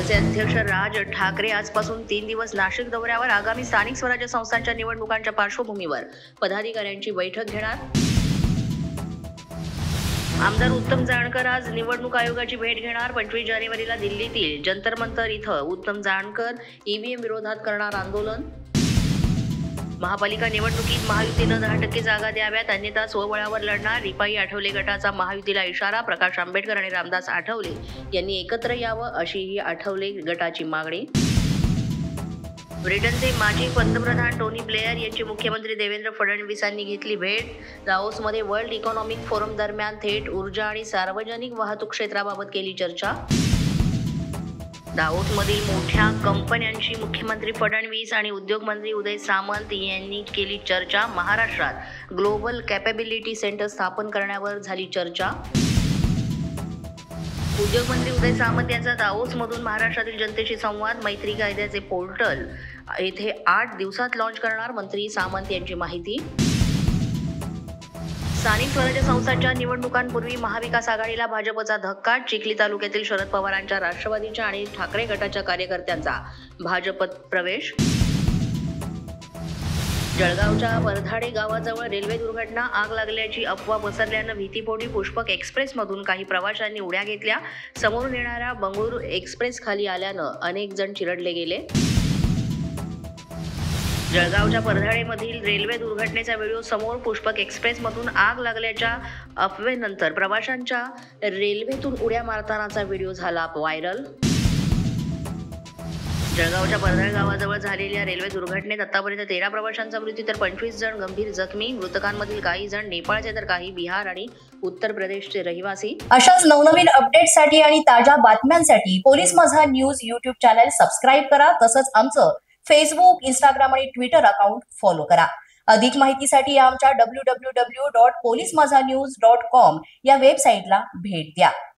भाजपचे अध्यक्ष राज ठाकरे आजपासून 3 दिवस नाशिक दौऱ्यावर. आगामी स्थानिक स्वराज्य संस्थांच्या निवडणुकांच्या पार्श्वभूमीवर पदाधिकाऱ्यांची बैठक घेणार. आमदार उत्तम जानकर आज निवडणूक आयोगाची भेट घेणार. 25 जानेवारीला दिल्लीतील जंतर मंतर इथं उत्तम जानकर ईव्हीएम विरोधात करणार आंदोलन. महापालिका निवडणुकीत महायुतीनं 10% जागा द्याव्यात, अन्यथा स्वबळावर लढणार. रिपाई आठवले गटाचा महायुतीला इशारा. प्रकाश आंबेडकर आणि रामदास आठवले यांनी एकत्र यावं अशीही आठवले गटाची मागणी. ब्रिटनचे माजी पंतप्रधान टोनी ब्लेअर यांची मुख्यमंत्री देवेंद्र फडणवीसांनी घेतली भेट. दाओसमध्ये वर्ल्ड इकॉनॉमिक फोरम दरम्यान थेट ऊर्जा आणि सार्वजनिक वाहतूक क्षेत्राबाबत केली चर्चा. दाओसमधील मोठ्या कंपन्यांशी मुख्यमंत्री फडणवीस आणि उद्योगमंत्री उदय सामंत यांनी केली चर्चा. महाराष्ट्रात ग्लोबल कॅपेबिलिटी सेंटर स्थापन करण्यावर झाली चर्चा. उद्योगमंत्री उदय सामंत यांचा दाओसमधून महाराष्ट्रातील जनतेशी संवाद. मैत्री कायद्याचे पोर्टल येथे 8 दिवसात लॉन्च करणार. मंत्री सामंत यांची माहिती. स्थानिक स्वराज्य संस्थांच्या निवडणुकांपूर्वी महाविकास आघाडीला भाजपचा धक्का. चिखली तालुक्यातील शरद पवारांच्या राष्ट्रवादीच्या आणि ठाकरे गटाच्या कार्यकर्त्यांचा भाजपत प्रवेश. जळगावच्या परधाडे गावाजवळ रेल्वे दुर्घटना. आग लागल्याची अफवा पसरल्यानं भीतीपोटी पुष्पक एक्सप्रेसमधून काही प्रवाशांनी उड्या घेतल्या. समोरून येणाऱ्या बंगळुरू एक्सप्रेस खाली आल्यानं अनेक जण चिरडले गेले. जळगावच्या परधाडेमधील रेल्वे दुर्घटनेचा व्हिडिओ समोर. पुष्पक एक्सप्रेसमधून आग लागल्याच्या अफवेनंतर प्रवाशांच्या रेल्वेतून उड्या मारतानाचा व्हिडिओ झाला व्हायरल. जळगावच्या परधाड गावाजवळ झालेल्या रेल्वे दुर्घटनेत आतापर्यंत 13 प्रवाशांचा मृत्यू तर 25 जण गंभीर जखमी. मृतकांमधील काही जण नेपाळचे तर काही बिहार आणि उत्तर प्रदेशचे रहिवासी. अशाच नवनवीन अपडेट्ससाठी आणि ताज्या बातम्यांसाठी पोलीस माझा न्यूज YouTube चॅनल सबस्क्राईब करा. तसंच आमचं फेसबुक, इंस्टाग्राम आणि ट्विटर अकाउंट फॉलो करा. अधिक माहितीसाठी आमच्या www.polismazanews.com या वेबसाईटला भेट द्या.